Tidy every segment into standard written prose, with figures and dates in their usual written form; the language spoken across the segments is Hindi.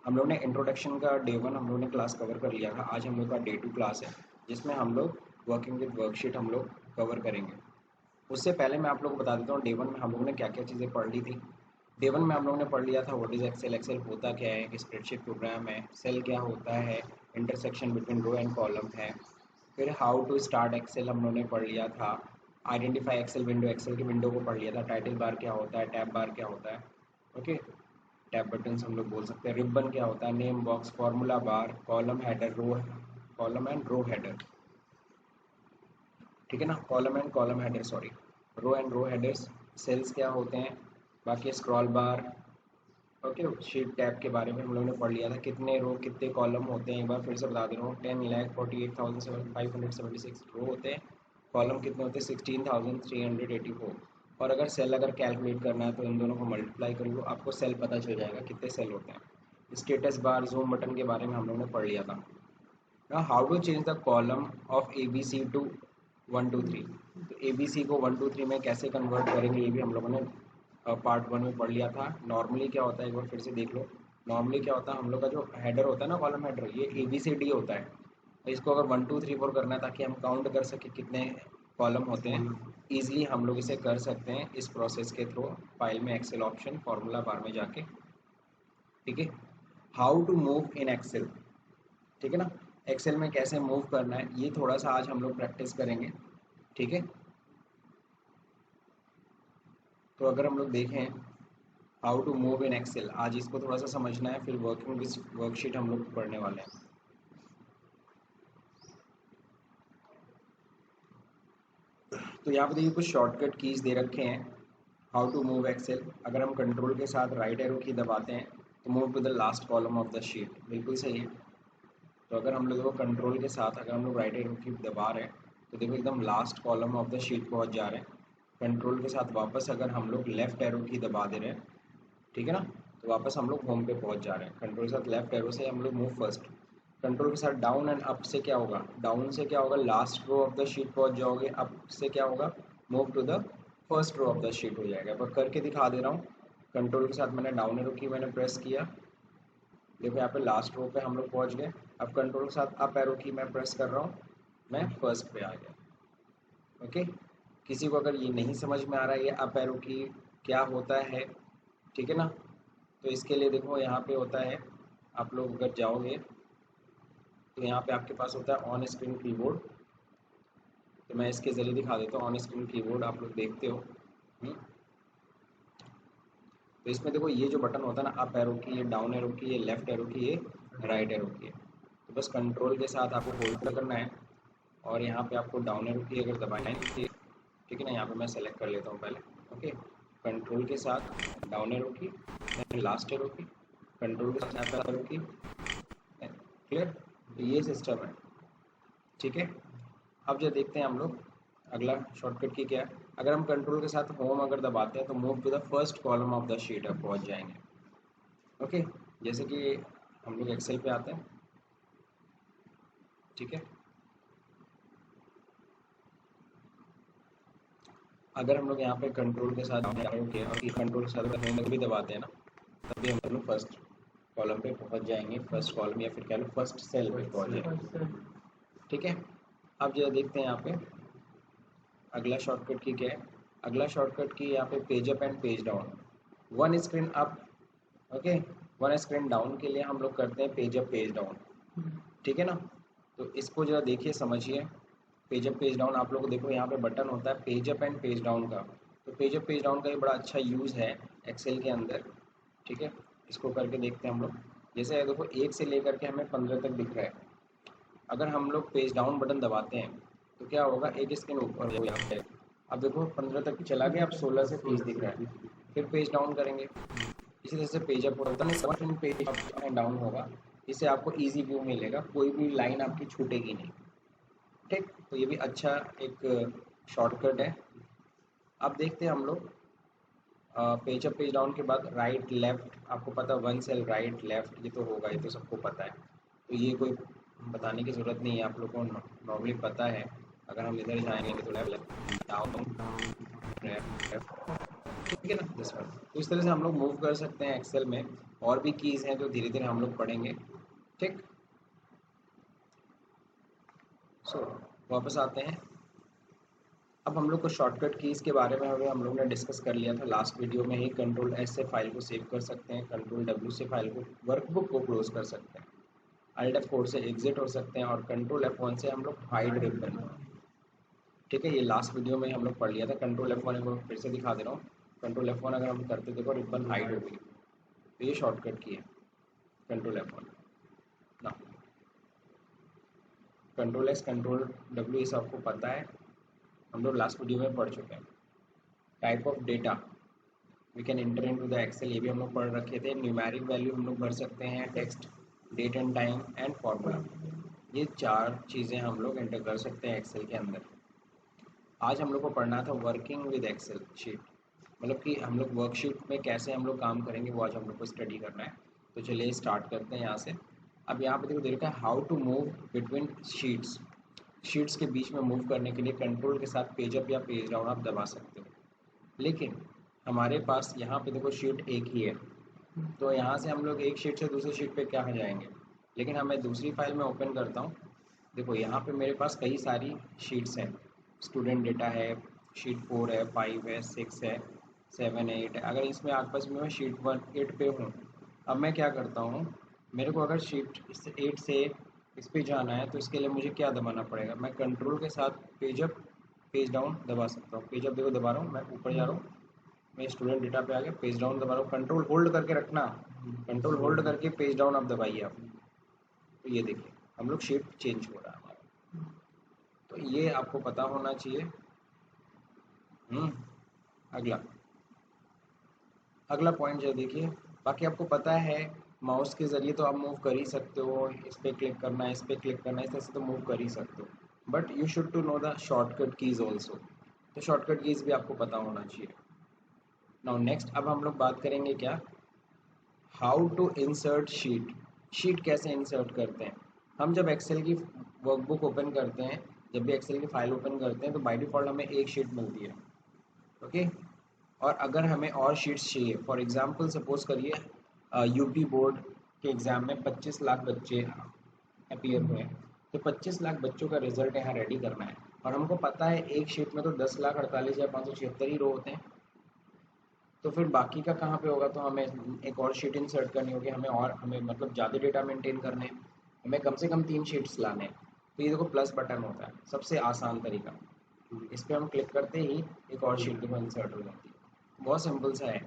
हम लोग ने इंट्रोडक्शन का डे 1 हम लोग ने क्लास कवर कर लिया था। आज हम लोग का डे 2 क्लास है जिसमें हम लोग वर्किंग विद वर्कशीट हम लोग कवर करेंगे। उससे पहले मैं आप लोगों को बता देता हूँ डे 1 में हम लोगों ने क्या क्या चीज़ें पढ़ ली थी। डे 1 में हम लोगों ने पढ़ लिया था व्हाट इज़ एक्सेल, एक्सेल होता क्या है, एक स्प्रेडशीट प्रोग्राम है, सेल क्या होता है, intersection between row and column है। फिर हाउ टू स्टार्ट एक्सेल हम लोगों ने पढ़ लिया था। आइडेंटिफाई एक्सेल विंडो, एक्सेल की विंडो को पढ़ लिया था। टाइटल बार क्या होता है, टैब बार क्या होता है, ओके, टैब बटन्स हम लोग बोल सकते हैं। रिबन क्या होता है, name box, formula bar, column header, row, column and row header, ठीक है ना, column and column header, sorry, row and row headers, cells क्या होते हैं, बाकी scroll bar, okay. Sheet tab के बारे में हम लोगों ने पढ़ लिया था, कितने रो कितने कॉलम होते हैं, एक बार फिर से बता दे रहा हूँ, 10,48,576 रो होते हैं, कॉलम कितने होते हैं, 16,384। और अगर सेल अगर कैलकुलेट करना है तो इन दोनों को मल्टीप्लाई कर लो, आपको सेल पता चल जाएगा कितने सेल होते हैं। स्टेटस बार, जूम बटन के बारे में हम लोगों ने पढ़ लिया था। ना how to change the column of A B C to 1 2 3, तो ए बी सी को 1 2 3 में कैसे कन्वर्ट करेंगे ये भी हम लोगों ने पार्ट 1 में पढ़ लिया था। नॉर्मली क्या होता है, एक बार फिर से देख लो। नॉर्मली क्या होता है, हम लोग का जो हेडर होता है ना, कॉलम हेडर, ये ए बी सी डी होता है। तो इसको अगर 1 2 3 4 करना है ताकि हम काउंट कर सके कितने कॉलम होते हैं, ईजिली हम लोग इसे कर सकते हैं इस प्रोसेस के थ्रू। फाइल में एक्सेल ऑप्शन, फार्मूला बार में जाके, ठीक है। How to move in Excel, ठीक है ना, एक्सेल में कैसे मूव करना है ये थोड़ा सा आज हम लोग प्रैक्टिस करेंगे, ठीक है। तो अगर हम लोग देखें how to move in Excel, आज इसको थोड़ा सा समझना है, फिर वर्किंग विद वर्कशीट हम लोग पढ़ने वाले हैं। तो यहाँ पे देखिए कुछ शॉर्टकट कीज दे रखे हैं। हाउ टू मूव एक्सेल, अगर हम कंट्रोल के साथ राइट एरो की दबाते हैं तो move to the last column of the sheet, बिल्कुल सही है। तो अगर हम लोग कंट्रोल के साथ अगर हम लोग राइट एरो की दबा रहे हैं तो देखो एकदम last column of the sheet पहुँच जा रहे हैं। कंट्रोल के साथ वापस अगर हम लोग लेफ्ट एरो की दबा दे रहे हैं, ठीक है ना, तो वापस हम लोग होम पे पहुंच जा रहे हैं। कंट्रोल के साथ लेफ्ट एरो से हम लोग मूव फर्स्ट, कंट्रोल के साथ डाउन एंड अप से क्या होगा, डाउन से क्या होगा, last row of the sheet पहुंच जाओगे। अप से क्या होगा, move to the first row of the sheet हो जाएगा। पर करके दिखा दे रहा हूँ। कंट्रोल के साथ मैंने डाउन एरो की मैंने प्रेस किया, देखो यहाँ पे लास्ट रो पे हम लोग पहुँच गए। अब कंट्रोल के साथ अप एरो की मैं प्रेस कर रहा हूँ, मैं फर्स्ट पे आ गया, ओके। किसी को अगर ये नहीं समझ में आ रहा है ये अप एरो की क्या होता है, ठीक है ना, तो इसके लिए देखो यहाँ पे होता है, आप लोग अगर जाओगे तो यहाँ पे आपके पास होता है ऑन स्क्रीन कीबोर्ड। तो मैं इसके ज़रिए दिखा देता हूँ ऑन स्क्रीन कीबोर्ड, आप लोग देखते हो। तो इसमें देखो ये जो बटन होता है ना, अप एरो की, ये डाउन एरो की, ये लेफ्ट एरो की, ये राइट एरो की है। तो बस कंट्रोल के साथ आपको होल्ड करना है और यहाँ पे आपको डाउन एरो की अगर दबाना है, ठीक है ना, यहाँ पे मैं सेलेक्ट कर लेता हूँ पहले, ओके। कंट्रोल के साथ डाउन एरो की, लास्ट एरो की, कंट्रोल के साथ अप एरो की, क्लियर। तो ये सिस्टम है, ठीक है। अब जो देखते हैं हम लोग अगला शॉर्टकट की क्या है, अगर हम कंट्रोल के साथ होम अगर दबाते हैं तो move to the first column of the sheet अब पहुंच जाएंगे, ओके। जैसे कि हम लोग एक्सेल पे आते हैं, ठीक है। अगर हम लोग यहाँ पे कंट्रोल के साथ किया और कंट्रोल के साथ होम भी दबाते हैं ना, तभी हम लोग फर्स्ट कॉलम पे पहुंच जाएंगे, फर्स्ट कॉलम या फिर कह लो फर्स्ट सेल पे पहुंच जाएंगे, ठीक है। अब जो देखते हैं यहाँ पे अगला शॉर्टकट की क्या है, अगला शॉर्टकट की यहाँ पे page up and page down, one screen up, okay, one screen down के लिए हम लोग करते हैं पेज अप पेज डाउन, ठीक है ना। तो इसको जरा देखिए समझिए, पेज अप पेज डाउन आप लोग को देखो यहाँ पे बटन होता है page up and page down का। तो पेज अप पेज डाउन का ये बड़ा अच्छा यूज़ है एक्सेल के अंदर, ठीक है। इसको करके देखते हैं हम लोग। जैसे देखो 1 से लेकर के हमें 15 तक दिख रहा है, अगर हम लोग पेज डाउन बटन दबाते हैं तो क्या होगा, एक स्क्रीन ऊपर हो जाता है। अब देखो 15 तक चला गया, अब 16 से 30 दिख रहा है। फिर पेज डाउन करेंगे, इसी तरह से पेज अप होता है, सब पेज अप एंड डाउन होगा। इससे आपको इजी व्यू मिलेगा, कोई भी लाइन आपकी छूटेगी नहीं, ठीक। तो ये भी अच्छा एक शॉर्टकट है। अब देखते हैं हम लोग पेज अप पेज डाउन के बाद राइट लेफ्ट, आपको पता है वन सेल राइट लेफ्ट, ये तो होगा, ये तो सबको पता है। तो ये कोई बताने की ज़रूरत नहीं है, आप लोगों को नॉर्मली पता है। अगर हम इधर जाएंगे तो लेफ्ट डाउन लेफ्ट, ठीक है ना, दिस वन। तो इस तरह से हम लोग मूव कर सकते हैं एक्सेल में। और भी कीज़ हैं जो धीरे धीरे हम लोग पढ़ेंगे। ठीक, सो वापस आते हैं। अब हम लोग को शॉर्टकट कीज़ के बारे में अभी हम लोग ने डिस्कस कर लिया था लास्ट वीडियो में ही। कंट्रोल एस से फाइल को सेव कर सकते हैं, कंट्रोल डब्ल्यू से फाइल को वर्कबुक को क्लोज कर सकते हैं, अल्ट F4 से एग्जिट हो सकते हैं, और कंट्रोल F1 से हम लोग हाइड रिबन। ठीक है, ये लास्ट वीडियो में हम लोग पढ़ लिया था। कंट्रोल F1 एक बार फिर से दिखा दे रहा हूँ। कंट्रोल F1 अगर हम करते देखो रिबन हाइड हो गई, तो ये शॉर्टकट की है कंट्रोल F1 ना। कंट्रोल एस कंट्रोल डब्ल्यू ये सब आपको पता है, हम लोग लास्ट वीडियो में पढ़ चुके हैं। Type of data we can enter into the Excel, ये भी हम लोग पढ़ रखे थे। न्यूमेरिक वैल्यू हम लोग भर सकते हैं, text, date and time and formula, ये 4 चीज़ें हम लोग एंटर कर सकते हैं एक्सेल के अंदर। आज हम लोग को पढ़ना था वर्किंग विद एक्सेल शीट, मतलब कि हम लोग वर्कशीट में कैसे हम लोग काम करेंगे, वो आज हम लोग को स्टडी करना है। तो चलिए स्टार्ट करते हैं यहाँ से। अब यहाँ पे देखो दे रखा है how to move between sheets. Sheets के बीच में मूव करने के लिए कंट्रोल के साथ पेज अप या पेज डाउन आप दबा सकते हो। लेकिन हमारे पास यहाँ पे देखो शीट एक ही है, तो यहाँ से हम लोग एक शीट से दूसरी शीट पे क्या जाएंगे। लेकिन हमें दूसरी फाइल में ओपन करता हूँ। देखो यहाँ पे मेरे पास कई सारी शीट्स हैं। स्टूडेंट डेटा है, शीट 4 है, 5 है, 6 है, 7 है, 8 है। अगर इसमें आपस में मैं शीट 8 पे हूँ, अब मैं क्या करता हूँ, मेरे को अगर शीट 8 से इस पे जाना है तो इसके लिए मुझे क्या दबाना पड़ेगा। मैं कंट्रोल के साथ पेज अप पेज डाउन दबा सकता हूँ। पेज अप देखो दबा रहा हूँ, मैं ऊपर जा रहा हूँ, मैं स्टूडेंट डेटा पे आ गया, पेज डाउन दबा रहा हूँ। कंट्रोल होल्ड करके रखना, कंट्रोल होल्ड करके पेज डाउन आप दबाइए आप। तो ये देखिए हम लोग शीट चेंज हो रहा है हमारा, तो ये आपको पता होना चाहिए। अगला अगला पॉइंट जो देखिए, बाकी आपको पता है माउस के ज़रिए तो आप मूव कर ही सकते हो। इस पर क्लिक करना है, इस पर क्लिक करना है, इस तरह से तो मूव कर ही सकते हो। But you should to know the shortcut keys also, तो शॉर्टकट कीज़ भी आपको पता होना चाहिए। नाउ नेक्स्ट अब हम लोग बात करेंगे क्या, how to insert sheet. Sheet कैसे इंसर्ट करते हैं। हम जब एक्सेल की वर्कबुक ओपन करते हैं, जब भी एक्सेल की फाइल ओपन करते हैं, तो बाय डिफ़ॉल्ट हमें एक शीट मिलती है। ओके, और अगर हमें और शीट्स चाहिए, फॉर एग्जांपल सपोज करिए यूपी बोर्ड के एग्ज़ाम में 25 लाख बच्चे अपीयर हुए हैं, तो 25 लाख बच्चों का रिजल्ट यहाँ रेडी करना है। और हमको पता है एक शीट में तो 10,48,576 ही रो होते हैं, तो फिर बाकी का कहाँ पे होगा। तो हमें एक और शीट इंसर्ट करनी होगी, हमें मतलब ज़्यादा डेटा मेंटेन करने हैं, हमें कम से कम 3 शीट्स लाने हैं। तो ये देखो प्लस बटन होता है, सबसे आसान तरीका। इस पर हम क्लिक करते ही एक और शीट देखो इंसर्ट हो जाती है, बहुत सिंपल सा है।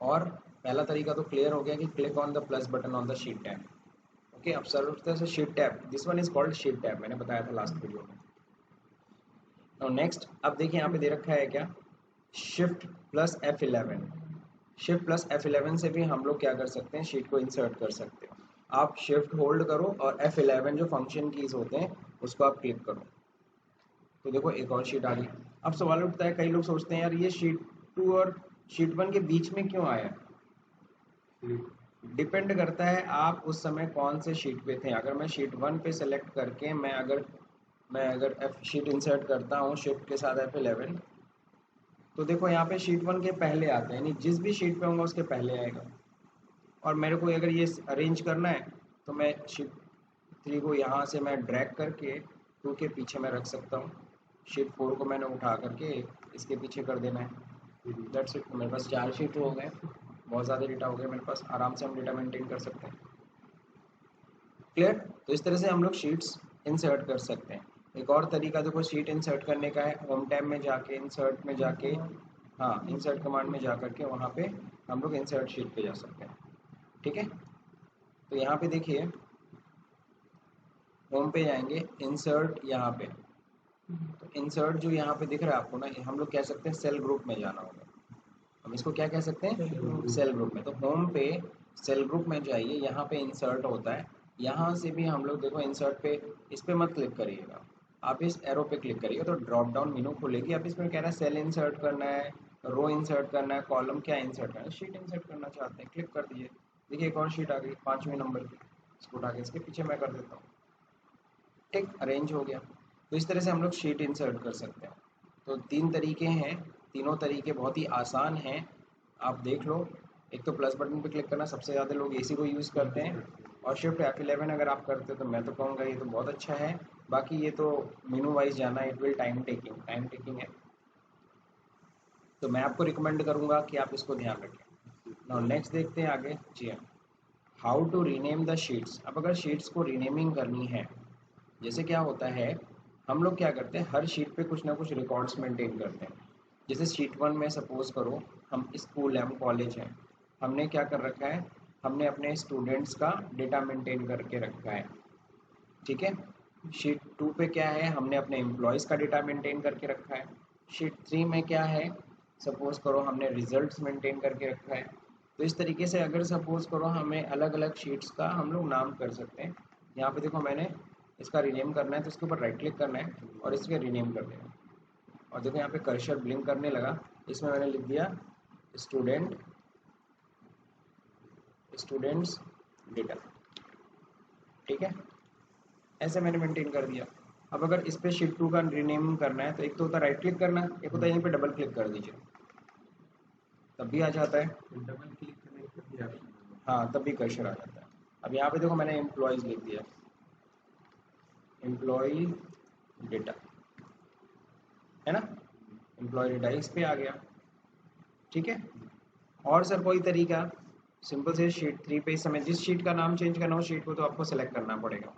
और पहला तरीका तो क्लियर हो गया कि click on the plus button on the sheet tab. Okay, अब सर्च से sheet tab, this one is called sheet tab, मैंने बताया था लास्ट वीडियो में। और नेक्स्ट अब देखिए यहाँ पे दे रखा है क्या, shift plus F11। Shift plus F11 से भी हम लोग क्या कर सकते हैं, शीट को इंसर्ट कर सकते हो। आप शिफ्ट होल्ड करो और F11 जो फंक्शन कीज होते हैं उसको आप क्लिक करो, तो देखो एक और शीट आ गई। अब सवाल उठता है, कई लोग सोचते हैं यार ये शीट 2 और शीट 1 के बीच में क्यों आया। डिपेंड करता है आप उस समय कौन से शीट पे थे। अगर मैं शीट 1 पे सेलेक्ट करके मैं अगर F शीट इंसर्ट करता हूँ शिफ्ट के साथ F11, तो देखो यहाँ पे शीट 1 के पहले आते हैं, यानी जिस भी शीट पे होगा उसके पहले आएगा। और मेरे को अगर ये अरेंज करना है तो मैं शीट 3 को यहाँ से मैं ड्रैग करके 2 के पीछे मैं रख सकता हूँ। शीट 4 को मैंने उठा करके इसके पीछे कर देना है। दैट्स इट, मेरे पास 4 शीट हो गए, बहुत ज़्यादा डेटा हो गया मेरे पास, आराम से हम डेटा मेंटेन कर सकते हैं। क्लियर, तो इस तरह से हम लोग शीट्स इंसर्ट कर सकते हैं। एक और तरीका देखो शीट इंसर्ट करने का है, होम टैब में जाके इंसर्ट में जाके, हाँ इंसर्ट कमांड में जा करके वहाँ पे हम लोग इंसर्ट शीट पे जा सकते हैं। ठीक है, तो यहाँ पे देखिए होम पे जाएंगे, इंसर्ट यहाँ पे, तो इंसर्ट जो यहाँ पे दिख रहा है आपको ना, हम लोग कह सकते हैं सेल ग्रुप में जाना होगा। हम इसको क्या कह सकते हैं, सेल ग्रुप में। तो होम पे सेल ग्रुप में जाइए, यहाँ पे इंसर्ट होता है, यहाँ से भी हम लोग देखो इंसर्ट पे, इस पे मत क्लिक करिएगा, आप इस एरो पे क्लिक करिएगा तो ड्रॉप डाउन मेनू खुलेगी। आप इसमें कह रहा है सेल इंसर्ट करना है, रो इंसर्ट करना है, कॉलम क्या इंसर्ट करना है, शीट इंसर्ट करना चाहते हैं, क्लिक कर दीजिए। देखिए एक और शीट आ गई 5वें नंबर की, इसको उठा के इसके पीछे मैं कर देता हूँ। ठीक, अरेंज हो गया। तो इस तरह से हम लोग शीट इंसर्ट कर सकते हैं। तो 3 तरीके हैं, तीनों तरीके बहुत ही आसान हैं, आप देख लो। एक तो प्लस बटन पे क्लिक करना, सबसे ज़्यादा लोग इसी को यूज़ करते हैं, और शिफ्ट F11 अगर आप करते हो तो मैं तो कहूँगा ये तो बहुत अच्छा है। बाकी ये तो मेनू वाइज जाना, इट विल टाइम टेकिंग है, तो मैं आपको रिकमेंड करूँगा कि आप इसको ध्यान रखें। नाउ नेक्स्ट देखते हैं आगे। जी हाँ, how to rename the sheets. अब अगर शीट्स को रीनेमिंग करनी है, जैसे क्या होता है, हम लोग क्या करते हैं, हर शीट पे कुछ ना कुछ रिकॉर्ड्स मेंटेन करते हैं। जैसे शीट 1 में सपोज करो हम स्कूल है, हम कॉलेज है, हमने क्या कर रखा है, हमने अपने स्टूडेंट्स का डेटा मेंटेन करके रखा है, ठीक है। शीट 2 पे क्या है, हमने अपने एम्प्लॉयज़ का डेटा मेंटेन करके रखा है। शीट 3 में क्या है, सपोज करो हमने रिजल्ट्स मेंटेन करके रखा है। तो इस तरीके से अगर सपोज करो हमें अलग अलग शीट्स का हम लोग नाम कर सकते हैं। यहाँ पे देखो मैंने इसका रीनेम करना है, तो इसके ऊपर राइट क्लिक करना है और इसके रीनेम कर देना। और देखो यहाँ पे कर्सर ब्लिंक करने लगा, इसमें मैंने लिख दिया स्टूडेंट्स डेटा, ठीक है। ऐसे मैंने मेंटेन कर दिया। अब अगर इस पे शीट 2 का रीनेम करना है, तो एक तो होता है राइट क्लिक करना, एक होता है यहीं पे डबल क्लिक कर दीजिए, तब भी आ जाता है। डबल क्लिक करने के बाद भी हाँ, तब भी कर्सर आ जाता है। अब यहाँ पे देखो मैंने एम्प्लॉयज़ लिख दिया, एम्प्लॉय डेटा, है ना, एम्प्लॉय डेटा इस पे आ गया, ठीक है। और सर कोई तरीका, सिंपल से शीट 3 पे इस समय जिस शीट का नाम चेंज करना हो शीट को, तो आपको सेलेक्ट करना पड़ेगा।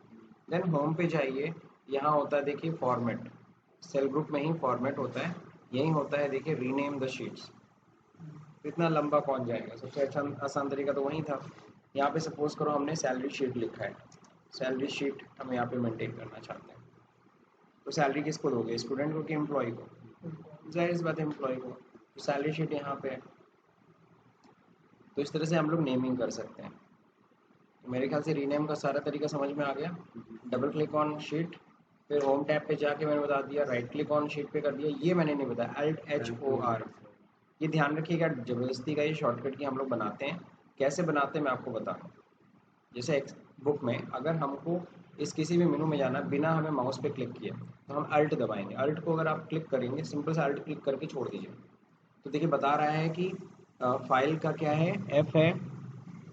देन होम पे जाइए, यहाँ होता है देखिए फॉर्मेट, सेल ग्रुप में ही फॉर्मेट होता है, यही होता है देखिए रीनेम द शीट्स। इतना लंबा कौन जाएगा, सबसे अच्छा आसान तरीका तो वही था। यहाँ पे सपोज करो हमने सैलरी शीट लिखा है, सैलरी शीट हम यहाँ पे मेंटेन करना चाहते हैं, तो सैलरी किसको दोगे, स्टूडेंट को कि एम्प्लॉय को, जाहिर सी बात है एम्प्लॉय को, तो सैलरी शीट यहाँ पे है। तो इस तरह से हम लोग नेमिंग कर सकते हैं। तो मेरे ख्याल से रीनेम का सारा तरीका समझ में आ गया। डबल क्लिक ऑन शीट, फिर होम टैब पे जाके मैंने बता दिया, राइट क्लिक ऑन शीट पे कर दिया, ये मैंने नहीं बताया, Alt-H-O-R, ये ध्यान रखिएगा, ज़बरदस्ती का ये शॉर्टकट की हम लोग बनाते हैं। कैसे बनाते हैं मैं आपको बता रहा हूँ। जैसे एक बुक में अगर हमको इस किसी भी मेनू में जाना बिना हमें माउस पे क्लिक किए, तो हम अल्ट दबाएंगे, अल्ट को अगर आप क्लिक करेंगे, सिंपल से अल्ट क्लिक करके छोड़ दीजिए, तो देखिए बता रहा है कि फाइल का क्या है, F है,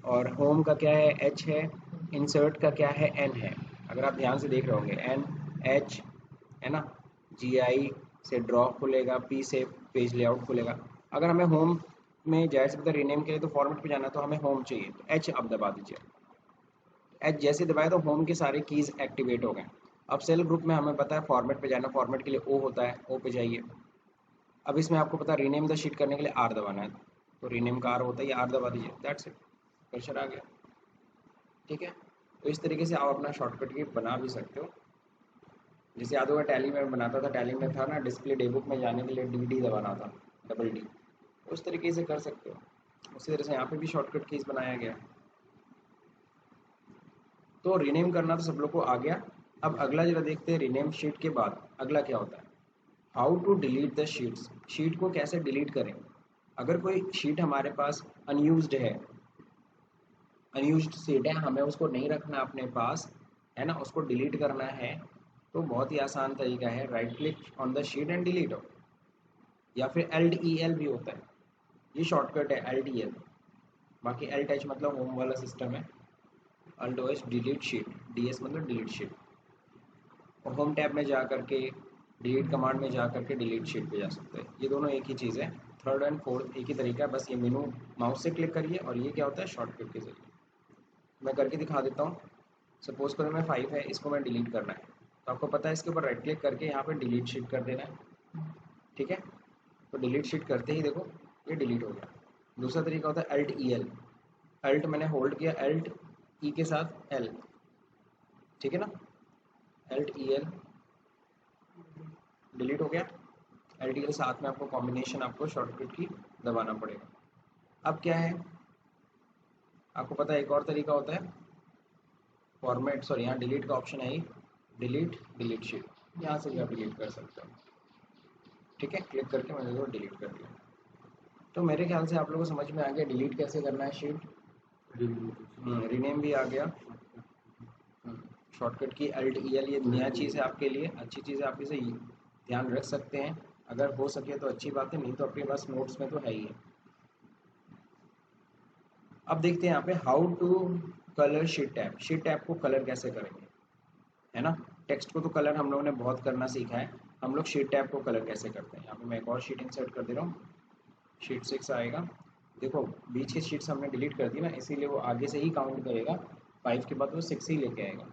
और होम का क्या है, H है, इंसर्ट का क्या है, N है। अगर आप ध्यान से देख रहे होंगे NH है ना, GI से ड्रॉ खुलेगा, P से पेज लेआउट खुलेगा। अगर हमें होम में जाहिर से पता रीनेम के लिए तो फॉर्मेट पे जाना है, तो हमें होम चाहिए, तो H आप दबा दीजिए। H जैसे दबाए तो होम के सारे कीज़ एक्टिवेट हो गए। अब सेल ग्रुप में हमें पता है फॉर्मेट पे जाना, फॉर्मेट के लिए O होता है, O पे जाइए। अब इसमें आपको पता है रीनेम द शीट करने के लिए R दबाना है, तो रीनेम का R होता है, ये R दबा दीजिए, दैट्स इट, कर्सर आ गया, ठीक है। तो इस तरीके से आप अपना शॉर्टकट की बना भी सकते हो। जैसे याद होगा टैली में बनाता था, टैली में था ना डिस्प्ले डे बुक में जाने के लिए DD दबाना था, डबल D, उस तरीके से कर सकते हो। उसी तरह से यहाँ पे भी शॉर्टकट कीज बनाया गया। तो रीनेम करना तो सब लोग को आ गया। अब अगला जरा देखते हैं, रीनेम शीट के बाद अगला क्या होता है, how to delete the sheets. Sheet को कैसे डिलीट करें। अगर कोई शीट हमारे पास अनयूज्ड है, अनयूज्ड सीट है, हमें उसको नहीं रखना अपने पास, है ना, उसको डिलीट करना है, तो बहुत ही आसान तरीका है, right click on the sheet and delete हो, या फिर Alt-EL भी होता है, ये शॉर्टकट है Alt-EL। बाकी Alt-H मतलब होम वाला सिस्टम है, Alt-OH डिलीट शीट, DS मतलब डिलीट शीट, और होम टैब में जा करके डिलीट कमांड में जा करके डिलीट शीट पे जा सकते हैं। ये दोनों एक ही चीज़ है, थर्ड एंड फोर्थ एक ही तरीका है, बस ये मेनू माउस से क्लिक करिए, और ये क्या होता है शॉर्टकट के जरिए। मैं करके दिखा देता हूँ। सपोज करो मैं 5 है, इसको मैं डिलीट करना है, तो आपको पता है इसके ऊपर राइट क्लिक करके यहाँ पे डिलीट शीट कर देना है, ठीक है। तो डिलीट शीट करते ही देखो ये डिलीट हो गया। दूसरा तरीका होता है Alt-EL, अल्ट मैंने होल्ड किया, Alt-E के साथ L, ठीक है ना, Alt-EL डिलीट हो गया। Alt-EL साथ में आपको कॉम्बिनेशन आपको शॉर्टकट की दबाना पड़ेगा। अब क्या है, आपको पता है एक और तरीका होता है फॉर्मेट, सॉरी यहाँ डिलीट का ऑप्शन है ही, डिलीट शीट, यहाँ से भी आप डिलीट कर सकते हो, ठीक है। क्लिक करके मैंने इसको डिलीट कर दिया। तो मेरे ख्याल से आप लोगों को समझ में आ गया डिलीट कैसे करना है शीट, रीनेम भी आ गया। शॉर्टकट की Alt-EL, ये नया चीज़ है आपके लिए, अच्छी चीज़ है, आप इसे ध्यान रख सकते हैं। अगर हो सके तो अच्छी बात है, नहीं तो आपके पास नोट्स में तो है ही है। अब देखते हैं यहाँ पे how to colour sheet tab. Sheet tab को कलर कैसे करेंगे, है ना। टेक्स्ट को तो कलर हम लोगों ने बहुत करना सीखा है, हम लोग शीट टैब को कलर कैसे करते हैं। यहाँ पे मैं एक और शीट इंसर्ट कर दे रहा हूँ, शीट 6 आएगा। देखो बीच की शीट्स हमने डिलीट कर दी ना, इसीलिए वो आगे से ही काउंट करेगा, 5 के बाद वो 6 ही लेके आएगा,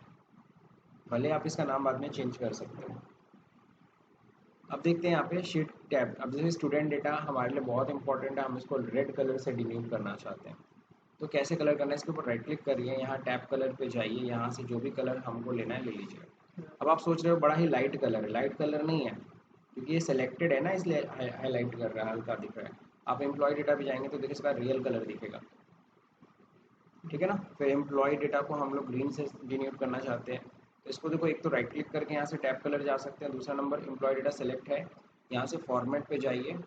भले आप इसका नाम बाद में चेंज कर सकते हो। अब देखते हैं यहाँ पे शीट टैब। अब जैसे स्टूडेंट डेटा हमारे लिए बहुत इंपॉर्टेंट है, हम इसको रेड कलर से डिनोट करना चाहते हैं, तो कैसे कलर करना है, इसके ऊपर राइट क्लिक करिए, यहाँ टैब कलर पे जाइए, यहाँ से जो भी कलर हमको लेना है ले लीजिए। अब आप सोच रहे हो बड़ा ही लाइट कलर है, लाइट कलर नहीं है, क्योंकि ये सिलेक्टेड है ना, इसलिए हाईलाइट कर रहा है, हल्का दिख रहा है। आप एम्प्लॉय डेटा पे जाएंगे तो देखिए इसका रियल कलर दिखेगा, ठीक है ना। फिर एम्प्लॉय डेटा को हम लोग ग्रीन से डिनोट करना चाहते हैं, तो इसको देखो, एक तो राइट क्लिक करके यहाँ से टैब कलर जा सकते हैं, दूसरा नंबर एम्प्लॉय डेटा सेलेक्ट है, यहाँ से फॉर्मेट पे जाइए,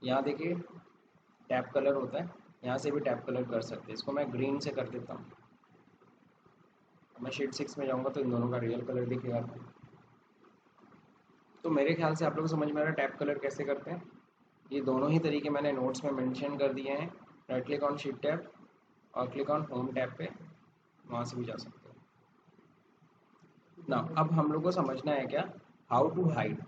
यहाँ देखिए टैब कलर होता है, यहाँ से भी टैब कलर कर सकते हैं। इसको मैं ग्रीन से कर देता हूँ, मैं शीट 6 में जाऊँगा तो इन दोनों का रियल कलर दिखेगा। तो मेरे ख्याल से आप लोग को समझ में आ रहा है टैब कलर कैसे करते हैं। ये दोनों ही तरीके मैंने नोट्स में मेंशन कर दिए हैं, right click on sheet tab और क्लिक ऑन होम टैब पे, वहाँ से भी जा सकते हो ना। अब हम लोग को समझना है क्या, हाउ टू हाइड,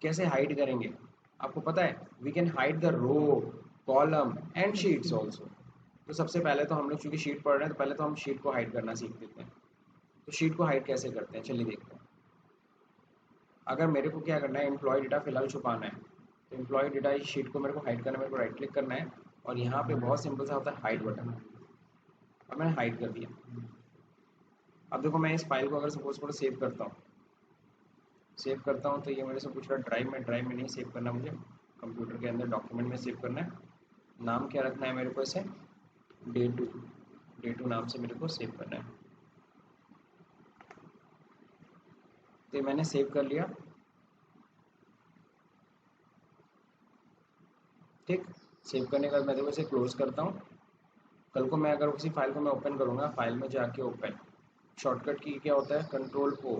कैसे हाइड करेंगे। आपको पता है we can hide the row, column and sheets also. तो सबसे पहले तो हम लोग चूंकि शीट पढ़ रहे हैं, तो पहले तो हम शीट को हाइड करना सीख लेते हैं। तो शीट को हाइड कैसे करते हैं, चलिए देखते हैं। अगर मेरे को क्या करना है, एम्प्लॉय डेटा फिलहाल छुपाना है, तो एम्प्लॉय डेटा शीट को मेरे को हाइड करना है, मेरे को राइट क्लिक करना है और यहाँ पे बहुत सिंपल सा होता है हाइड बटन। अब मैंने हाइड कर दिया। अब देखो मैं इस फाइल को अगर सपोज करो सेव करता हूँ, तो ये मेरे से पूछ रहा है ड्राइव में नहीं सेव करना, मुझे कंप्यूटर के अंदर डॉक्यूमेंट में सेव करना है। नाम क्या रखना है मेरे को, इसे डे टू नाम से मेरे को सेव करना है। तो मैंने सेव कर लिया, ठीक। सेव करने के बाद मैं देखो इसे क्लोज करता हूँ। कल को मैं अगर उसी फाइल को मैं ओपन करूँगा, फाइल में जाके ओपन, शॉर्टकट की क्या होता है कंट्रोल ओ,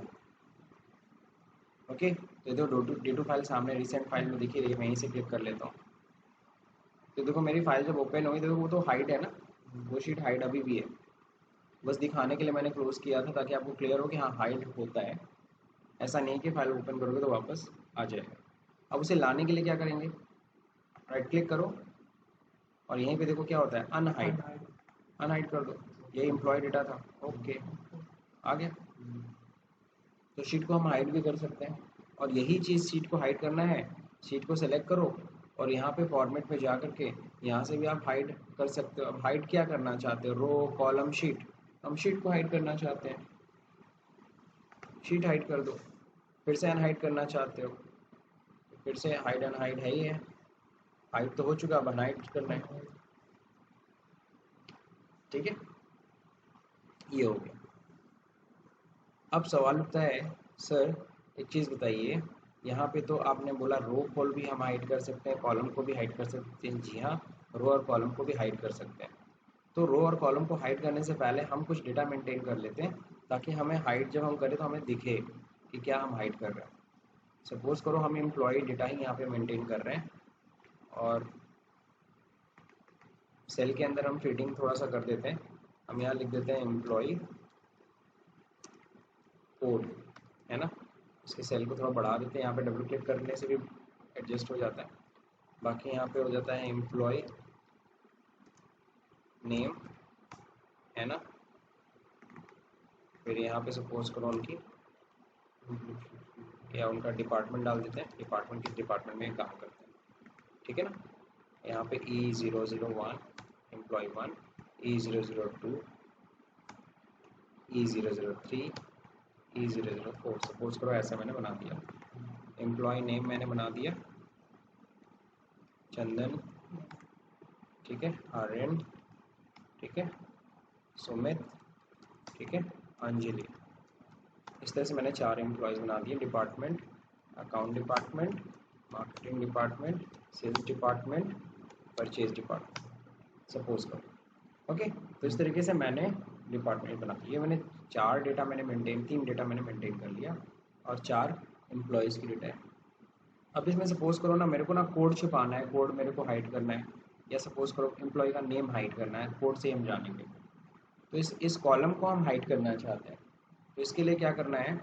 ओके। तो देखो डे टू फाइल सामने रिसेंट फाइल में दिखी रही है, मैं यहीं से क्लिक कर लेता हूँ। तो देखो मेरी फाइल जब ओपन हुई, देखो वो तो हाइड है ना, वो शीट हाइड अभी भी है, बस दिखाने के लिए मैंने क्लोज किया था ताकि आपको क्लियर हो कि हाँ हाइड होता है। ऐसा नहीं कि फाइल ओपन करोगे तो वापस आ जाएगा। अब उसे लाने के लिए क्या करेंगे, राइट क्लिक करो और यहीं पे देखो क्या होता है अनहाइड, अनहाइड कर दो। ये एम्प्लॉय डेटा था, ओके आ गया। तो शीट को हम हाइड भी कर सकते हैं, और यही चीज़ शीट को हाइड करना है, शीट को सेलेक्ट करो और यहाँ पे फॉर्मेट पे जा करके यहाँ से भी आप हाइड कर सकते हो। अब हाइड क्या करना चाहते हो, रो कॉलम शीट, हम शीट को हाइड करना चाहते हैं, शीट हाइड कर दो। फिर से अनहाइड करना चाहते हो, तो फिर से हाइड अनहाइड है ही है, हाइड तो हो चुका, अब अनहाइड करना है, ठीक है। ये हो गया। अब सवाल उठता है सर एक चीज़ बताइए, यहाँ पे तो आपने बोला रो कॉल भी हम हाइड कर सकते हैं, कॉलम को भी हाइड कर सकते हैं। जी हाँ, रो और कॉलम को भी हाइड कर सकते हैं। तो रो और कॉलम को हाइड करने से पहले हम कुछ डेटा मेंटेन कर लेते हैं, ताकि हमें हाइड जब हम करें तो हमें दिखे कि क्या हम हाइड कर रहे हैं। सपोज करो हम एम्प्लॉय डेटा ही यहाँ पे मेंटेन कर रहे हैं, और सेल के अंदर हम फीडिंग थोड़ा सा कर देते हैं। हम यहाँ लिख देते हैं एम्प्लॉय कोड, है ना। इसके सेल को थोड़ा बढ़ा देते हैं, यहाँ पे डबल क्लिक करने से भी एडजस्ट हो जाता है। बाकी यहाँ पे हो जाता है एम्प्लॉय नेम, है ना। फिर यहाँ पे सपोज करो उनकी या उनका डिपार्टमेंट डाल देते हैं, डिपार्टमेंट किस डिपार्टमेंट में काम करते हैं, ठीक है ना। यहाँ पे E001 employ 1, E002 E003 E004, suppose करो ऐसा मैंने बना दिया। एम्प्लॉय नेम मैंने बना दिया चंदन, ठीक है, आर्यन, ठीक है, सुमित, ठीक है, अंजलि। इस तरह से मैंने 4 एम्प्लॉयज़ बना दिए। Department, account department, marketing department, sales department, purchase department, suppose करो, ओके। तो इस तरीके से मैंने डिपार्टमेंट बना दिए। मैंने 4 डेटा मैंने मेंटेन, 3 डेटा मैंने मेंटेन कर लिया और 4 एम्प्लॉयज़ की डेटा है। अब इसमें सपोज करो ना मेरे को ना कोड छुपाना है, कोड मेरे को हाइड करना है, या सपोज करो एम्प्लॉय का नेम हाइड करना है, कोड से हम जानेंगे। तो इस कॉलम को हम हाइड करना चाहते हैं, तो इसके लिए क्या करना है,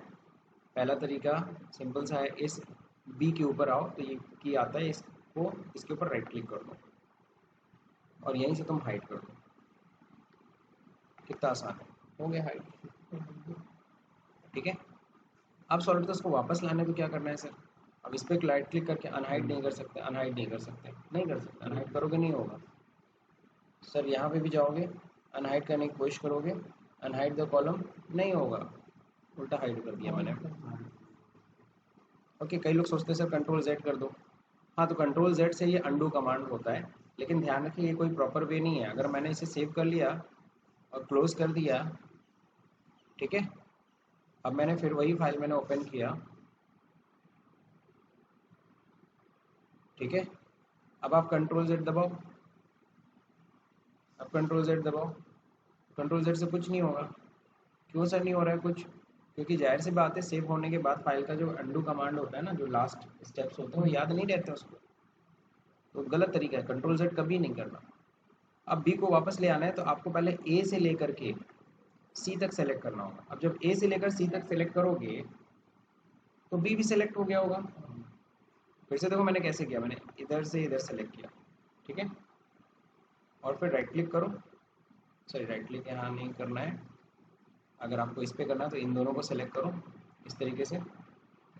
पहला तरीका सिंपल सा है, इस बी के ऊपर आओ तो ये की आता है, इसको इसके ऊपर राइट क्लिक कर दो और यहीं से तुम हाइड कर दो। कितना आसान है, हो गया हाइड। ठीक है, अब सॉल्व तो उसको वापस लाने को क्या करना है सर, अब इस पर राइट क्लिक करके अनहाइड नहीं कर सकते, अनहाइड नहीं कर सकते, नहीं कर सकते, अनहाइड करोगे नहीं होगा सर। यहाँ पे भी जाओगे, अनहाइड करने की कोशिश करोगे, अनहाइड द कॉलम, नहीं होगा, उल्टा हाइड कर दिया मैंने। ओके, कई लोग सोचते हैं सर कंट्रोल जेड कर दो। हाँ, तो कंट्रोल जेड से ये अंडू कमांड होता है, लेकिन ध्यान रखिए ये कोई प्रॉपर वे नहीं है। अगर मैंने इसे सेव कर लिया और क्लोज कर दिया, ठीक है, अब मैंने फिर वही फाइल मैंने ओपन किया, ठीक है, अब आप कंट्रोल जेड दबाओ, अब कंट्रोल जेड दबाओ, कंट्रोल जेड से कुछ नहीं होगा। क्यों सर नहीं हो रहा है कुछ, क्योंकि जाहिर सी बात है सेव होने के बाद फाइल का जो अंडू कमांड होता है ना, जो लास्ट स्टेप्स होते हैं वो याद नहीं रहते उसको, तो गलत तरीका है, कंट्रोल जेड कभी नहीं करना। अब बी को वापस ले आना है तो आपको पहले ए से लेकर के सी तक सेलेक्ट करना होगा। अब जब ए से लेकर सी तक सेलेक्ट करोगे तो बी भी सेलेक्ट हो गया होगा। फिर से देखो मैंने कैसे किया, मैंने इधर से इधर सेलेक्ट किया, ठीक है, और फिर राइट क्लिक करो, सॉरी राइट क्लिक यहाँ नहीं करना है, अगर आपको इस पर करना है तो इन दोनों को सेलेक्ट करो इस तरीके से,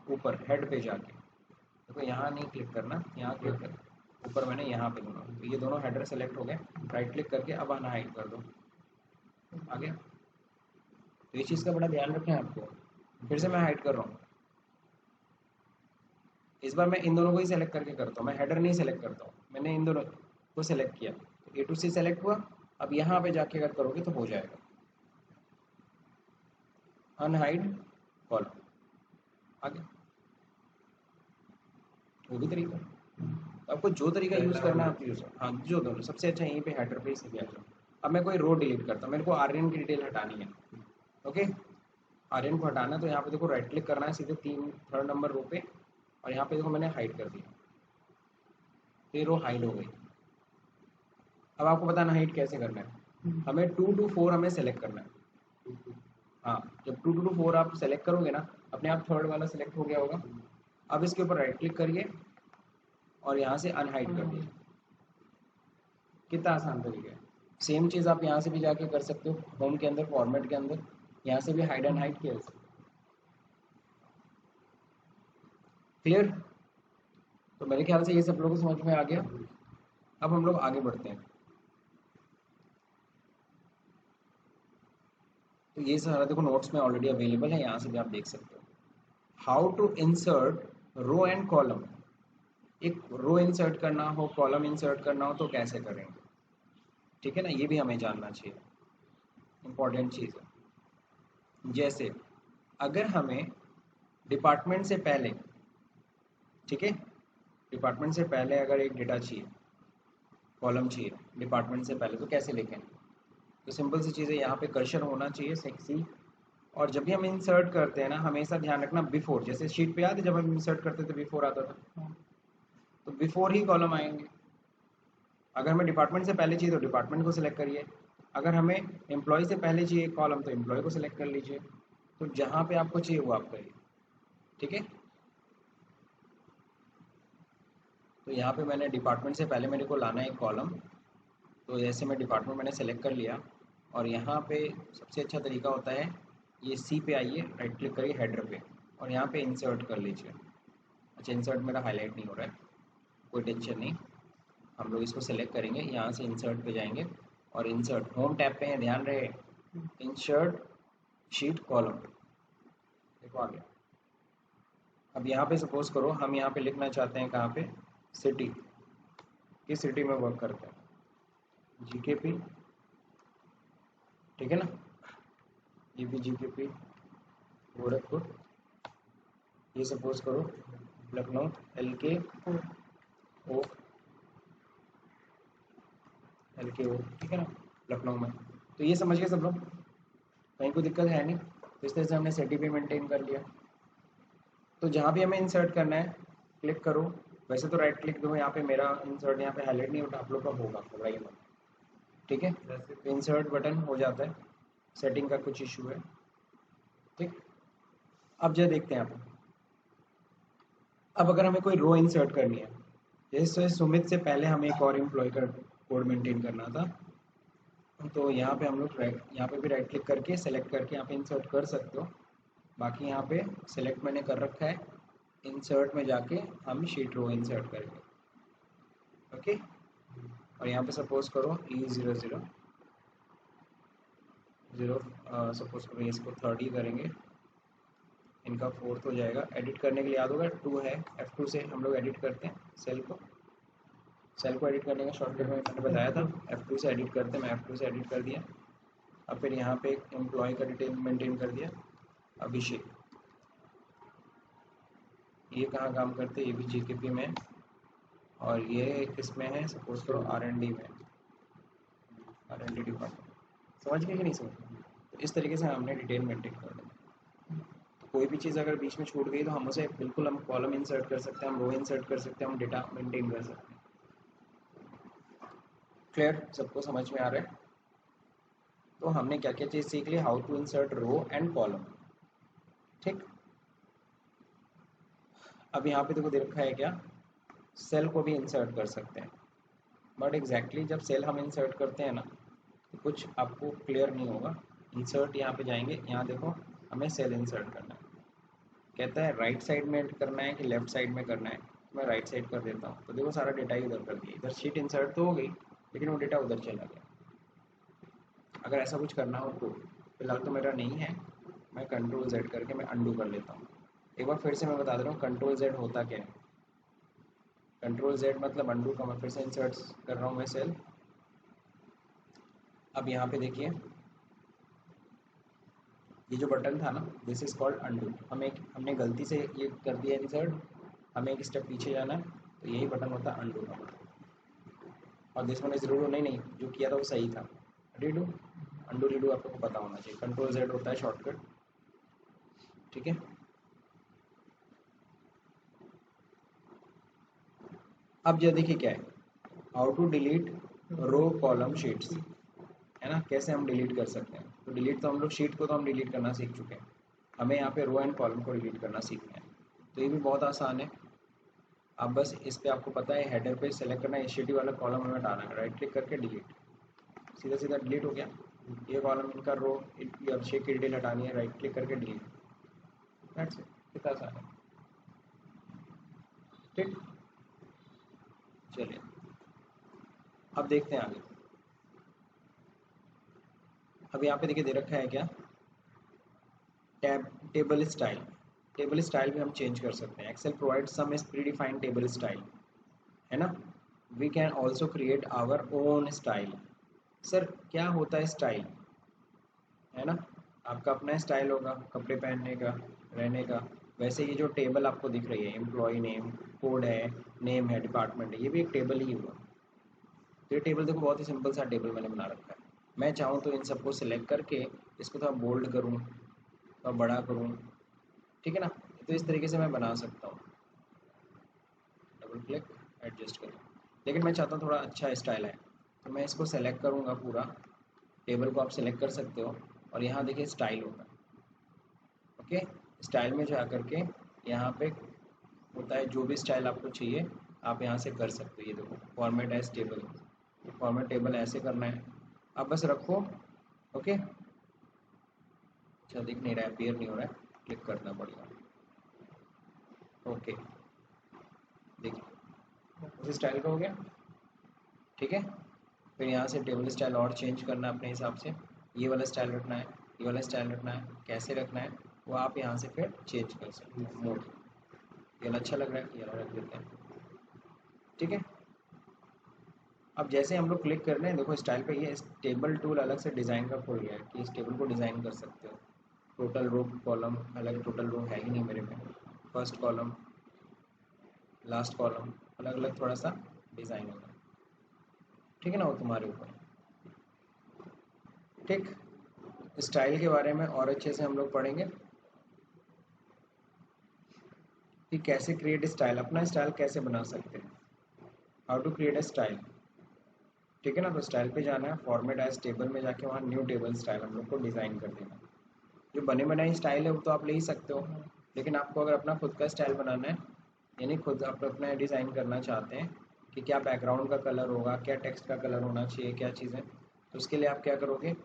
ऊपर हेड पे जाके देखो, यहाँ नहीं क्लिक करना, यहाँ क्लिक कर, ऊपर मैंने यहाँ पे दोनों, तो ये दोनों हेडर सेलेक्ट हो गए, राइट क्लिक करके अब अनहाइड कर दो, आ गया। तो इस चीज़ का बड़ा ध्यान रखें आपको। फिर से मैं हाइड कर रहा हूँ, इस बार मैं इन दोनों को ही सेलेक्ट करके करता हूँ, मैं हेडर नहीं सेलेक्ट करता हूँ, मैंने इन दोनों को सेलेक्ट किया, तो ए टू सी सेलेक्ट हुआ। अब यहाँ पे जाके अगर करोगे तो हो जाएगा अनहाइड कॉलम, आगे वो भी तरीका। तो आपको जो तरीका यूज़ करना है आप यूज़, हाँ जो दोनों सबसे अच्छा यहीं पे हेडर पे ही सही आ जाओ। अब मैं कोई रो डिलीट करता हूँ, मेरे को आर्यन की डिटेल हटानी है, ओके, आर्यन को हटाना है तो यहाँ पे देखो राइट क्लिक करना है सीधे थर्ड नंबर रो पे, और यहाँ पे देखो मैंने हाइड कर दिया, तो ये रो हाइड हो गई। अब आपको बताना हाइड कैसे करना है, हमें 2 to 4 हमें सेलेक्ट करना है। हाँ, जब 2 to 4 आप सेलेक्ट करोगे ना, अपने आप थर्ड वाला सेलेक्ट हो गया होगा। अब इसके ऊपर राइट क्लिक करिए और यहाँ से अनहाइड कर दीजिए। कितना आसान तरीका है। सेम चीज़ आप यहाँ से भी जाके कर सकते हो, होम के अंदर फॉर्मेट के अंदर, यहाँ से भी हाइड एंड हाइड किया। क्लियर, तो मेरे ख्याल से ये सब लोगों को समझ में आ गया। अब हम लोग आगे बढ़ते हैं। तो ये सारा देखो नोट्स में ऑलरेडी अवेलेबल है, यहाँ से भी आप देख सकते हो। How to insert row and column, एक रो इंसर्ट करना हो, कॉलम इंसर्ट करना हो तो कैसे करेंगे, ठीक है ना, ये भी हमें जानना चाहिए, इंपॉर्टेंट चीज़ है। जैसे अगर हमें डिपार्टमेंट से पहले, ठीक है, डिपार्टमेंट से पहले अगर एक डेटा चाहिए, कॉलम चाहिए डिपार्टमेंट से पहले, तो कैसे लिखें, तो सिंपल सी चीज़ है, यहाँ पे कर्सर होना चाहिए सेक्सी, और जब भी हम इंसर्ट करते हैं ना हमेशा ध्यान रखना बिफोर, जैसे शीट पे याद है जब हम इंसर्ट करते थे बिफोर आता था, तो बिफोर ही कॉलम आएंगे। अगर हमें डिपार्टमेंट से पहले चाहिए तो डिपार्टमेंट को सिलेक्ट करिए, अगर हमें एम्प्लॉय से पहले चाहिए कॉलम तो एम्प्लॉय को सिलेक्ट कर लीजिए, तो जहाँ पे आपको चाहिए वो आप करिए, ठीक है। तो यहाँ पे मैंने डिपार्टमेंट से पहले मेरे को लाना है एक कॉलम, तो जैसे मैं डिपार्टमेंट मैंने सेलेक्ट कर लिया, और यहाँ पे सबसे अच्छा तरीका होता है ये सी पे आइए, राइट क्लिक करिए हेडर पे, और यहाँ पे इंसर्ट कर लीजिए। अच्छा, इंसर्ट मेरा हाईलाइट नहीं हो रहा है, कोई टेंशन नहीं, हम लोग इसको सेलेक्ट करेंगे, यहाँ से इंसर्ट पे जाएंगे और इंसर्ट होम टैब पे है, ध्यान रहे, इंसर्ट शीट कॉलम, देखो आ गया। अब यहाँ पे सपोज करो हम यहाँ पे लिखना चाहते हैं कहाँ पे, सिटी, किस सिटी में वर्क करते हैं, जीकेपी, ठीक है ना, ये भी जीकेपी गोरखपुर, ये सपोज करो लखनऊ, LKO, ठीक है ना, लखनऊ में। तो ये समझ गए सब लोग, कहीं कोई दिक्कत है नहीं। तो इस तरह से हमने सिटी भी मेंटेन कर लिया। तो जहाँ भी हमें इंसर्ट करना है क्लिक करो, वैसे तो राइट क्लिक दो, यहाँ पे मेरा इंसर्ट यहाँ पे हाईलाइट नहीं होता, आप लोग का होगा, घबराइए मत, ठीक है। तो इंसर्ट बटन हो जाता है, सेटिंग का कुछ इशू है, ठीक। अब जो देखते हैं आप, अब अगर हमें कोई रो इंसर्ट करनी है, जैसे सुमित से पहले हमें एक और एम्प्लॉय का कोड मेंटेन करना था, तो यहाँ पे हम लोग यहाँ पे भी राइट क्लिक करके सेलेक्ट करके यहाँ पे इंसर्ट कर सकते हो। बाकी यहाँ पे सेलेक्ट मैंने कर रखा है, इंसर्ट में जाके हम शीट रो इंसर्ट करेंगे, ओके। और यहाँ पे सपोज करो E00 सपोज करो इसको 30 करेंगे, इनका 4th हो जाएगा। एडिट करने के लिए याद होगा 2 है, F2 से हम लोग एडिट करते हैं सेल को एडिट करने का शॉर्टकट में मैंने बताया था, F2 से एडिट करते हैं, मैं F2 से एडिट कर दिया। अब फिर यहाँ पे एक एम्प्लॉय का डिटेल मेंटेन कर दिया, अभिषेक, ये कहाँ काम करते हैं, ये भी GKP में, और ये किस में है, सपोज करो R&D में, R&D डिपार्टमेंट। समझ गए कि नहीं समझ? तो इस तरीके से हमने डिटेल मेंटेन कर दिया। तो कोई भी चीज़ अगर बीच में छूट गई तो हम उसे बिल्कुल हम कॉलम इंसर्ट कर सकते हैं, हम रो इंसर्ट कर सकते हैं, हम डेटा मेंटेन कर सकते हैं। क्लियर, सबको समझ में आ रहा है? तो हमने क्या क्या चीज़ सीख ली, how to insert row and column, ठीक। अब यहाँ पे देखो दे रखा है क्या, सेल को भी इंसर्ट कर सकते हैं, बट एग्जैक्टली जब सेल हम इंसर्ट करते हैं ना, तो कुछ आपको क्लियर नहीं होगा। इंसर्ट यहाँ पे जाएंगे, यहाँ देखो हमें सेल इंसर्ट करना है, कहता है राइट साइड में करना है कि लेफ्ट साइड में करना है, मैं राइट साइड कर देता हूँ। तो देखो सारा डेटा ही उधर कर दिया, इधर शीट इंसर्ट तो हो गई लेकिन वो डेटा उधर चला गया। अगर ऐसा कुछ करना हो तो, फिलहाल तो मेरा नहीं है, मैं Ctrl Z करके मैं अंडू कर लेता हूँ। एक बार फिर से मैं बता दे रहा हूँ Ctrl Z होता क्या है। Ctrl Z मतलब अंडू का, मैं फिर से इंसर्ट कर रहा हूँ मैं सेल। अब यहाँ पे देखिए ये जो बटन था ना, दिस इज कॉल्ड अंडू। हमने गलती से ये कर दिया इंसर्ट, हमें एक स्टेप पीछे जाना है, तो यही बटन होता है अंडू का बटन। और दिस वन इज रीडू, नहीं जो किया था वो सही था, रीडू अंडू रीडू आपको पता होना चाहिए। Ctrl Z होता है शॉर्टकट, ठीक है। अब ये देखिए क्या है, how to delete row column sheets, है ना, कैसे हम डिलीट कर सकते हैं। तो डिलीट तो हम लोग शीट को तो हम डिलीट करना सीख चुके हैं, हमें यहाँ पे रो एंड कॉलम को डिलीट करना सीखना है। तो ये भी बहुत आसान है, आप बस इस पे आपको पता है हेडर पे सेलेक्ट करना है, इनिशिएटिव वाला कॉलम हमें हटाना है, राइट क्लिक करके डिलीट, सीधा सीधा डिलीट हो गया। ये कॉलम इनका रो अभिषेक की डिटेल हटानी है, राइट क्लिक करके डिलीट, दैट्स इट, कितना आसान है, ठीक। चलिए अब देखते हैं आगे। अब यहाँ पे देखिए दे रखा है क्या, टैब टेबल स्टाइल भी हम चेंज कर सकते हैं। Excel provide some predefined table style, है ना। We can also create our own style. Sir क्या होता है स्टाइल, है ना, आपका अपना स्टाइल होगा कपड़े पहनने का, रहने का। वैसे ये जो टेबल आपको दिख रही है, एम्प्लॉय नेम, कोड है, नेम है, डिपार्टमेंट है, ये भी एक टेबल ही हुआ। तो ये टेबल देखो बहुत ही सिंपल सा टेबल मैंने बना रखा है। मैं चाहूँ तो इन सबको सिलेक्ट करके इसको थोड़ा बोल्ड करूँ, थोड़ा बड़ा करूँ, ठीक है ना। तो इस तरीके से मैं बना सकता हूँ, डबल क्लिक एडजस्ट करूँ। लेकिन मैं चाहता हूँ थोड़ा अच्छा स्टाइल है, तो मैं इसको सेलेक्ट करूँगा, पूरा टेबल को आप सेलेक्ट कर सकते हो, और यहाँ देखिए स्टाइल होगा, ओके। स्टाइल में जा करके यहाँ पे होता है, जो भी स्टाइल आपको चाहिए आप यहाँ से कर सकते हो। ये देखो format as table, format table ऐसे करना है, आप बस रखो, ओके। अच्छा दिख नहीं रहा है, अपीयर नहीं हो रहा है, क्लिक करना पड़ेगा, ओके। देखिए उस स्टाइल का हो गया, ठीक है। फिर यहाँ से टेबल स्टाइल और चेंज करना है अपने हिसाब से, ये वाला स्टाइल रखना है, ये वाला स्टाइल रखना है, कैसे रखना है वो आप यहाँ से फिर चेंज कर सकते हैं। मोड ये वाला अच्छा लग रहा है, ये वाला रख देते हैं, ठीक है। अब जैसे हम लोग क्लिक कर रहे हैं, देखो स्टाइल पे ये टेबल टूल अलग से डिज़ाइन का खुल गया है कि इस टेबल को डिज़ाइन कर सकते हो। टोटल रो कॉलम अलग, टोटल रो है ही नहीं मेरे में, फर्स्ट कॉलम लास्ट कॉलम अलग अलग थोड़ा सा डिज़ाइन होगा, ठीक है ना, वो तुम्हारे ऊपर, ठीक। स्टाइल के बारे में और अच्छे से हम लोग पढ़ेंगे। कि कैसे क्रिएट स्टाइल, अपना स्टाइल कैसे बना सकते हैं, how to create a style. ठीक है ना, तो स्टाइल पे जाना है, फॉर्मेट एज टेबल में जाके वहाँ न्यू टेबल स्टाइल हम लोग को डिज़ाइन कर देना है। जो बने बनाए स्टाइल है वो तो आप ले ही सकते हो, लेकिन आपको अगर अपना खुद का स्टाइल बनाना है, यानी खुद आप अपना डिज़ाइन करना चाहते हैं कि क्या बैकग्राउंड का कलर होगा, क्या टेक्स्ट का कलर होना चाहिए, क्या चीज़ें, तो उसके लिए आप क्या करोगे,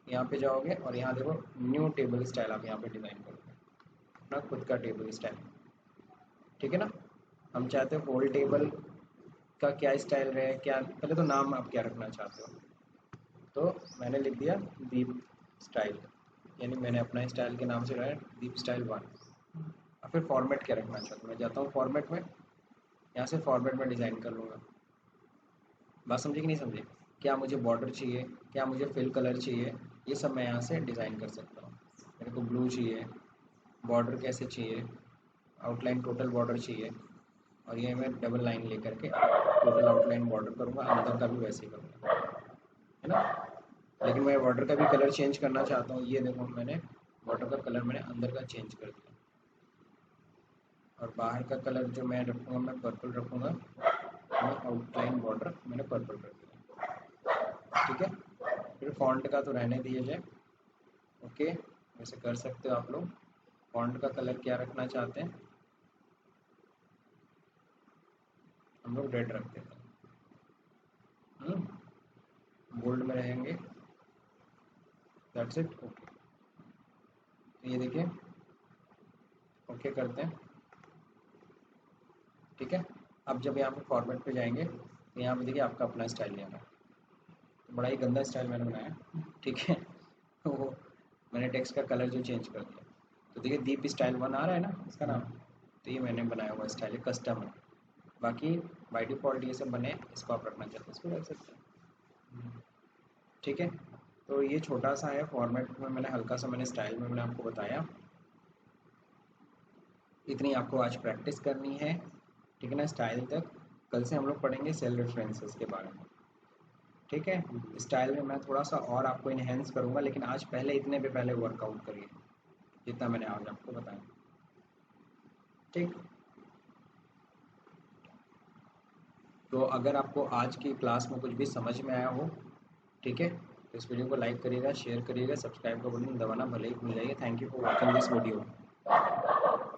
यहाँ पे जाओगे और यहाँ देखो न्यू टेबल स्टाइल आप यहाँ पे डिज़ाइन करोगे अपना खुद का टेबल स्टाइल। ठीक है ना, हम चाहते हैं होल टेबल का क्या स्टाइल रहे, क्या पहले तो नाम आप क्या रखना चाहते हो, तो मैंने लिख दिया दीप स्टाइल, यानी मैंने अपना स्टाइल के नाम से रहा है दीप स्टाइल 1। और फिर फॉर्मेट क्या रखना चाहता हूँ, मैं जाता हूँ फॉर्मेट में, यहाँ से फॉर्मेट में डिज़ाइन कर लूँगा। बात समझे कि नहीं समझे, क्या मुझे बॉर्डर चाहिए, क्या मुझे फिल कलर चाहिए, ये सब मैं यहाँ से डिज़ाइन कर सकता हूँ। मेरे को ब्लू चाहिए, बॉर्डर कैसे चाहिए, आउटलाइन टोटल बॉर्डर चाहिए, और ये मैं डबल लाइन लेकर के टोटल आउटलाइन बॉर्डर करूँगा, अंदर का भी वैसे ही करूँगा, है ना। लेकिन मैं बॉर्डर का भी कलर चेंज करना चाहता हूँ, ये देखो मैंने बॉर्डर का कलर मैंने अंदर का चेंज कर दिया, और बाहर का कलर जो मैं रखूँगा मैं पर्पल रखूँगा, मैं आउटलाइन बॉर्डर मैंने पर्पल कर दिया। ठीक है, फिर फॉन्ट का तो रहने दिया जाए, ओके, वैसे कर सकते हो आप लोग। फॉन्ट का कलर क्या रखना चाहते हैं, हम लोग रेड रख देते हैं, बोल्ड में रहेंगे, दैट्स इट, ओके। तो ये देखिए ओके करते हैं। ठीक है, अब जब यहाँ पे फॉर्मेट पे जाएंगे तो यहाँ पे देखिए आपका अपना स्टाइल लेना है, तो बड़ा ही गंदा स्टाइल मैंने बनाया, ठीक है। तो मैंने टेक्स्ट का कलर जो चेंज कर दिया, तो देखिए दीप स्टाइल 1 आ रहा है ना इसका नाम, तो ये मैंने बनाया हुआ स्टाइल है, कस्टम है। बाकी बाय डिफ़ॉल्ट ये सब बने, इसको आप रखना चाहते हैं इसको रख सकते हैं। ठीक है, तो ये छोटा सा है फॉर्मेट में, मैंने हल्का सा मैंने स्टाइल में मैंने आपको बताया, इतनी आपको आज प्रैक्टिस करनी है। ठीक है ना, स्टाइल तक। कल से हम लोग पढ़ेंगे सेल रेफरेंसेस के बारे में। ठीक है, स्टाइल में मैं थोड़ा सा और आपको इन्हेंस करूँगा, लेकिन आज पहले इतने पे पहले वर्कआउट करिए जितना मैंने आज आपको बताया। ठीक, तो अगर आपको आज की क्लास में कुछ भी समझ में आया हो, ठीक है, तो इस वीडियो को लाइक करिएगा, शेयर करिएगा, सब्सक्राइब का बटन दबाना भले ही भूल जाइए। Thank you for watching this video.